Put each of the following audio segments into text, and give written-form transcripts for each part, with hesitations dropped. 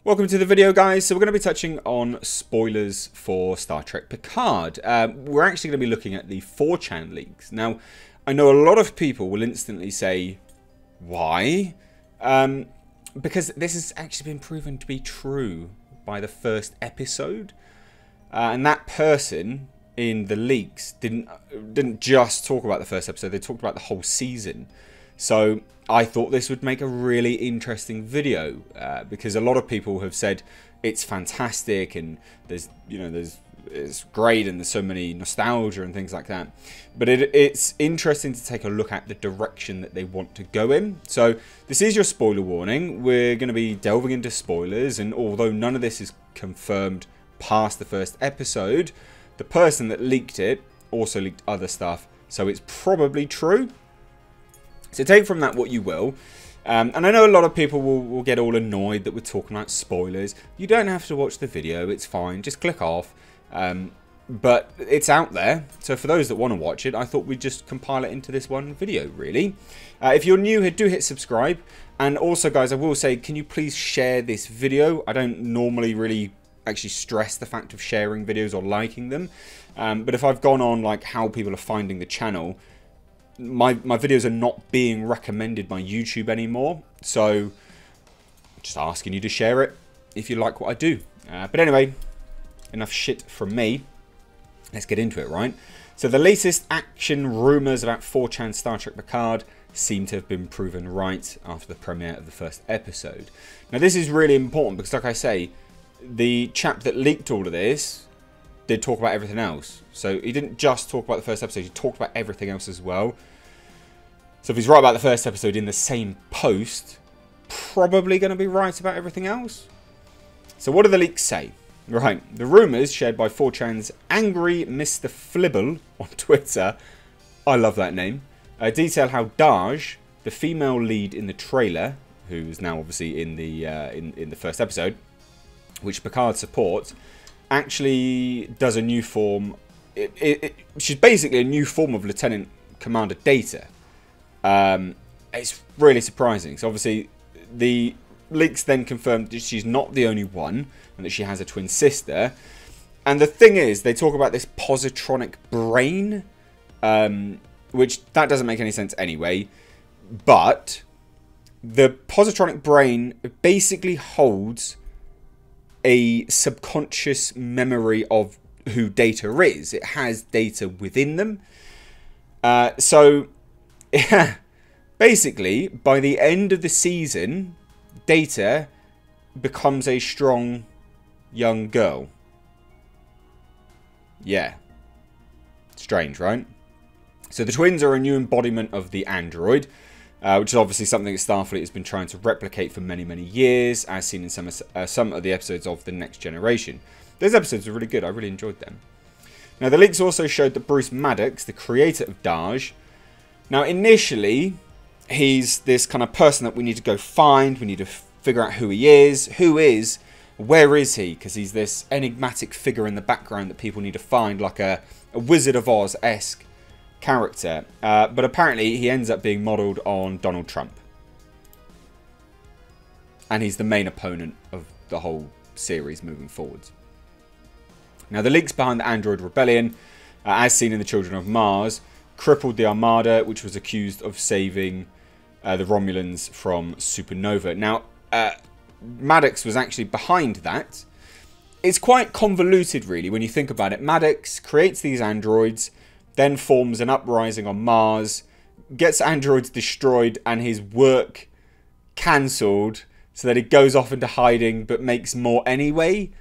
Welcome to the video, guys. So we're going to be touching on spoilers for Star Trek Picard. We're actually going to be looking at the 4chan leaks. Now, I know a lot of people will instantly say, why? Because this has actually been proven to be true by the first episode. And that person in the leaks didn't just talk about the first episode, they talked about the whole season. So I thought this would make a really interesting video because a lot of people have said it's fantastic and it's great and there's so many nostalgia and things like that. But it's interesting to take a look at the direction that they want to go in. So this is your spoiler warning. We're going to be delving into spoilers, and although none of this is confirmed past the first episode, the person that leaked it also leaked other stuff, so it's probably true. So take from that what you will. And I know a lot of people will get all annoyed that we're talking about spoilers. You don't have to watch the video, it's fine, just click off. But it's out there, so for those that want to watch it, I thought we'd just compile it into this one video, really. If you're new here, do hit subscribe. And also, guys, I will say, can you please share this video? I don't normally really actually stress the fact of sharing videos or liking them. But if I've gone on like how people are finding the channel, my videos are not being recommended by YouTube anymore, so just asking you to share it if you like what I do. But anyway, enough shit from me. Let's get into it, right? So the latest action rumours about 4chan Star Trek Picard seem to have been proven right after the premiere of the first episode. Now this is really important because, like I say, the chap that leaked all of this did talk about everything else. So he didn't just talk about the first episode, he talked about everything else as well. So if he's right about the first episode in the same post, probably going to be right about everything else. So what do the leaks say? Right, the rumours shared by 4chan's Angry Mr. Flibble on Twitter, I love that name, detail how Daj, the female lead in the trailer, who is now obviously in the first episode, which Picard supports, actually does a new form. She's basically a new form of Lieutenant Commander Data. It's really surprising. So obviously the leaks then confirmed that she's not the only one and that she has a twin sister. And the thing is, they talk about this positronic brain, which that doesn't make any sense anyway. But the positronic brain basically holds a subconscious memory of who Data is. It has Data within them. So, yeah, basically, by the end of the season, Data becomes a strong young girl. Yeah. Strange, right? So the twins are a new embodiment of the android, which is obviously something that Starfleet has been trying to replicate for many, many years, as seen in some of the episodes of The Next Generation. Those episodes were really good. I really enjoyed them. Now, the leaks also showed that Bruce Maddox, the creator of Daj, now initially, he's this kind of person that we need to go find. We need to figure out who he is. Where is he? Because he's this enigmatic figure in the background that people need to find, like a Wizard of Oz-esque character, but apparently he ends up being modelled on Donald Trump, and he's the main opponent of the whole series moving forwards. Now the leaks behind the android rebellion, as seen in the Children of Mars, crippled the Armada, which was accused of saving the Romulans from supernova. Now Maddox was actually behind that. It's quite convoluted, really, when you think about it. Maddox creates these androids, then forms an uprising on Mars, gets androids destroyed and his work cancelled so that he goes off into hiding but makes more anyway.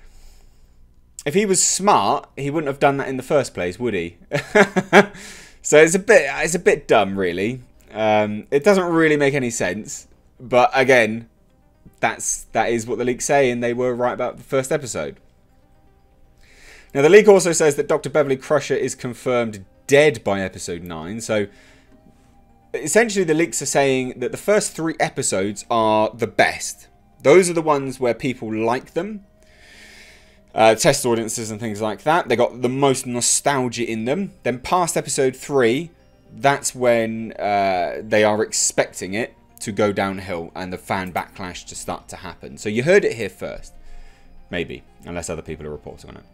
If he was smart, he wouldn't have done that in the first place, would he? So it's a bit dumb, really. It doesn't really make any sense, but again, that is what the leaks say, and they were right about the first episode. Now the leak also says that Dr. Beverly Crusher is confirmed dead by episode 9. So essentially the leaks are saying that the first 3 episodes are the best. Those are the ones where people like them. Test audiences and things like that. They got the most nostalgia in them. Then past episode 3, that's when they are expecting it to go downhill and the fan backlash to start to happen. So you heard it here first. Maybe, unless other people are reporting on it.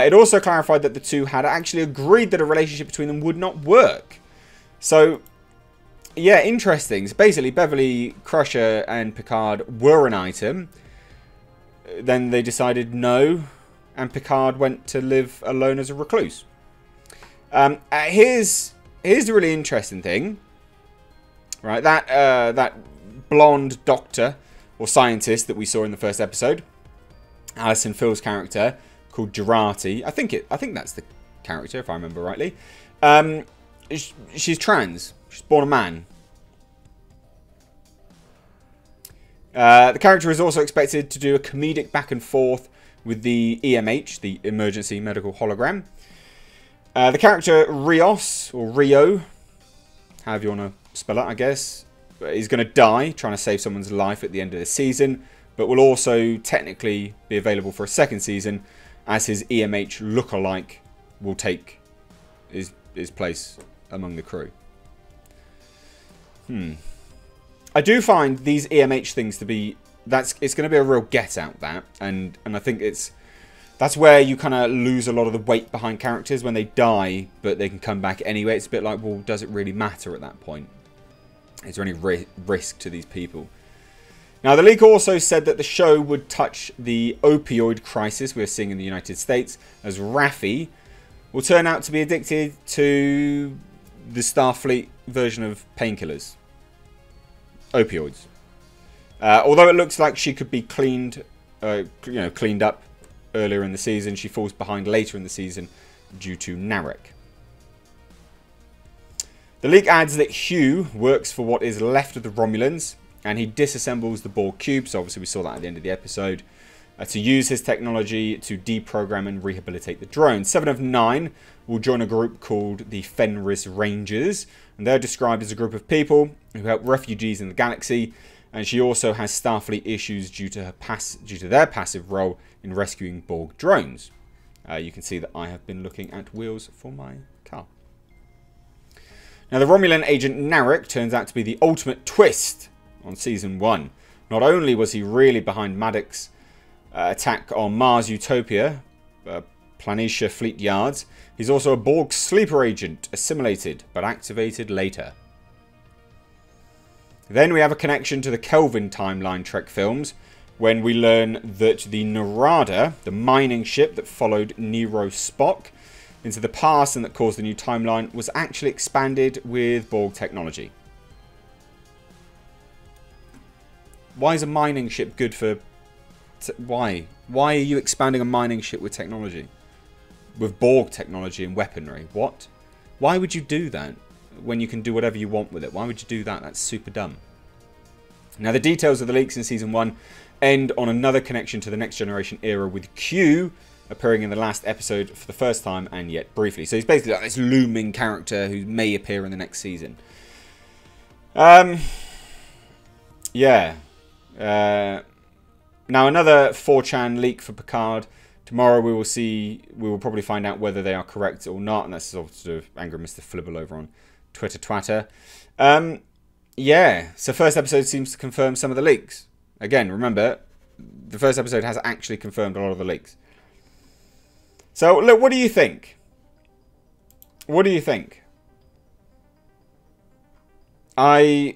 It also clarified that the two had actually agreed that a relationship between them would not work. So, yeah, interesting. So basically, Beverly, Crusher, and Picard were an item. Then they decided no, and Picard went to live alone as a recluse. Here's the really interesting thing. Right, that blonde doctor or scientist that we saw in the first episode, Alison Phil's character called Jurati. I think that's the character if I remember rightly. She's trans. She's born a man. The character is also expected to do a comedic back and forth with the EMH, the Emergency Medical Hologram. The character Rios, or Rio, however you want to spell it, I guess, is going to die trying to save someone's life at the end of the season, but will also technically be available for a second season, as his EMH lookalike will take his place among the crew. I do find these EMH things to be, it's going to be a real get out, that, and I think that's where you kind of lose a lot of the weight behind characters when they die, but they can come back anyway. It's a bit like, well, does it really matter at that point? Is there any risk to these people? Now, the leak also said that the show would touch the opioid crisis we're seeing in the United States, as Raffi will turn out to be addicted to the Starfleet version of painkillers. Opioids. Although it looks like she could be cleaned up earlier in the season, she falls behind later in the season due to Narek. The leak adds that Hugh works for what is left of the Romulans, and he disassembles the Borg cube, so obviously we saw that at the end of the episode, to use his technology to deprogram and rehabilitate the drones. 7 of 9 will join a group called the Fenris Rangers, and they're described as a group of people who help refugees in the galaxy, and she also has Starfleet issues due to their passive role in rescuing Borg drones. You can see that I have been looking at wheels for my car. Now, the Romulan agent Narek turns out to be the ultimate twist on Season 1. Not only was he really behind Maddox's attack on Mars Utopia, Planitia Fleet Yards, he's also a Borg sleeper agent, assimilated but activated later. Then we have a connection to the Kelvin timeline Trek films, when we learn that the Narada, the mining ship that followed Nero Spock into the past and that caused the new timeline, was actually expanded with Borg technology. Why is a mining ship good for... Why? Why are you expanding a mining ship with technology? With Borg technology and weaponry? What? Why would you do that when you can do whatever you want with it? Why would you do that? That's super dumb. Now, the details of the leaks in Season 1 end on another connection to the Next Generation era, with Q appearing in the last episode for the first time and yet briefly. So he's basically like this looming character who may appear in the next season. Yeah. Now, another 4chan leak for Picard. Tomorrow we will probably find out whether they are correct or not, and that's sort of anger Mr. Flibble over on Twitter. Yeah, so first episode seems to confirm some of the leaks. Again, remember, the first episode has actually confirmed a lot of the leaks. So, look, what do you think? What do you think? I'm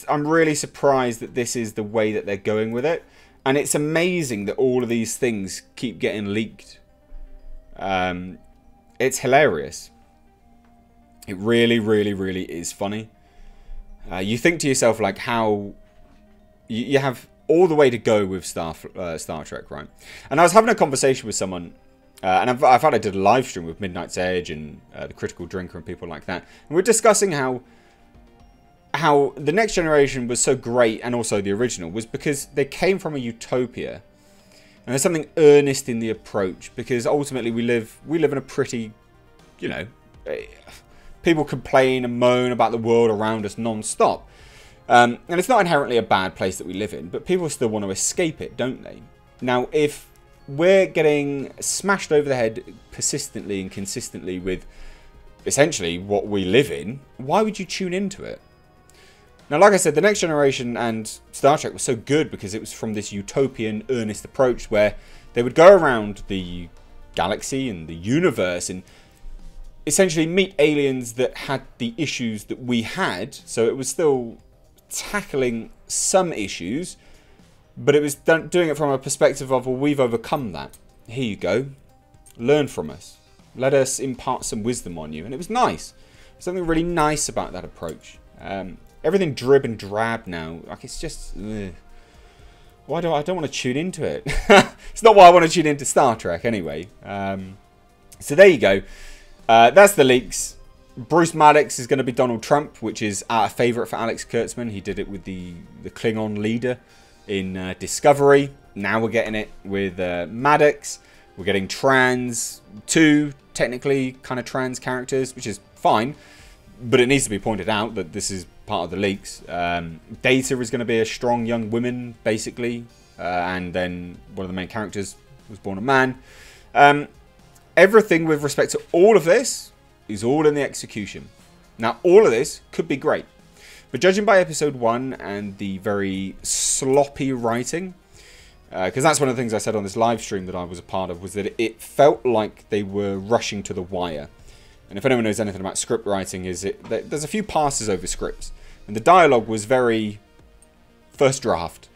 really surprised that this is the way that they're going with it. And it's amazing that all of these things keep getting leaked. It's hilarious. It really, really, really is funny. You think to yourself, like, how... You have all the way to go with Star Trek, right? And I was having a conversation with someone... and I've had, I did a live stream with Midnight's Edge and the Critical Drinker and people like that. And we're discussing how the Next Generation was so great, and also the original, was because they came from a utopia. And there's something earnest in the approach, because ultimately we live in a pretty, you know, people complain and moan about the world around us non-stop. And it's not inherently a bad place that we live in, but people still want to escape it, don't they? Now, if we're getting smashed over the head persistently and consistently with essentially what we live in, why would you tune into it? Now, like I said, the Next Generation and Star Trek was so good because it was from this utopian, earnest approach where they would go around the galaxy and the universe and essentially meet aliens that had the issues that we had. So it was still tackling some issues, but it was doing it from a perspective of, well, we've overcome that. Here you go. Learn from us. Let us impart some wisdom on you. And it was nice. Something really nice about that approach. Everything drib and drab now. Like, it's just... Why do I don't want to tune into it? It's not why I want to tune into Star Trek anyway. So there you go. That's the leaks. Bruce Maddox is going to be Donald Trump, which is our favourite for Alex Kurtzman. He did it with the Klingon leader in Discovery. Now we're getting it with Maddox. We're getting two technically kind of trans characters, which is fine. But it needs to be pointed out that this is part of the leaks. Data is going to be a strong young woman, basically. And then one of the main characters was born a man. Everything with respect to all of this is all in the execution. Now, all of this could be great. But judging by episode 1 and the very sloppy writing, because that's one of the things I said on this live stream that I was a part of, was that it felt like they were rushing to the wire. And if anyone knows anything about script writing, there's a few passes over scripts. And the dialogue was very first draft.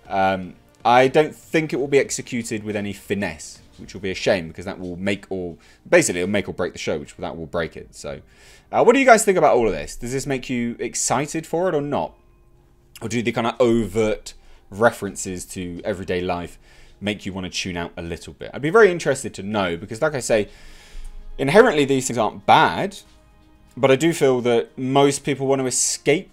I don't think it will be executed with any finesse, which will be a shame, because that will basically it'll make or break the show, which that will break it. So, what do you guys think about all of this? Does this make you excited for it or not? Or do the kind of overt references to everyday life make you want to tune out a little bit? I'd be very interested to know, because like I say, inherently these things aren't bad, but I do feel that most people want to escape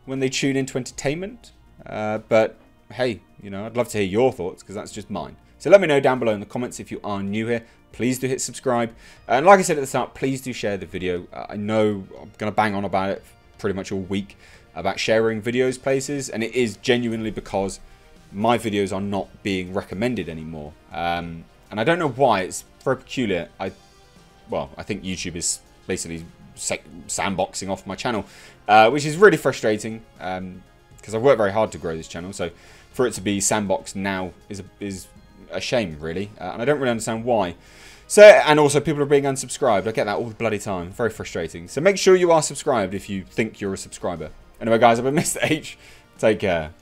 when they tune into entertainment. But hey, I'd love to hear your thoughts, because that's just mine. So let me know down below in the comments if you are new here. Please do hit subscribe. And like I said at the start, please do share the video. I know I'm going to bang on about it pretty much all week, about sharing videos places. And it is genuinely because my videos are not being recommended anymore. And I don't know why. It's very peculiar. I think YouTube is basically sandboxing off my channel, which is really frustrating, because I've worked very hard to grow this channel. So for it to be sandboxed now is a shame, really, and I don't really understand why. So, and also people are being unsubscribed. I get that all the bloody time. Very frustrating. So make sure you are subscribed if you think you're a subscriber. Anyway, guys, I've been Mr. H. Take care.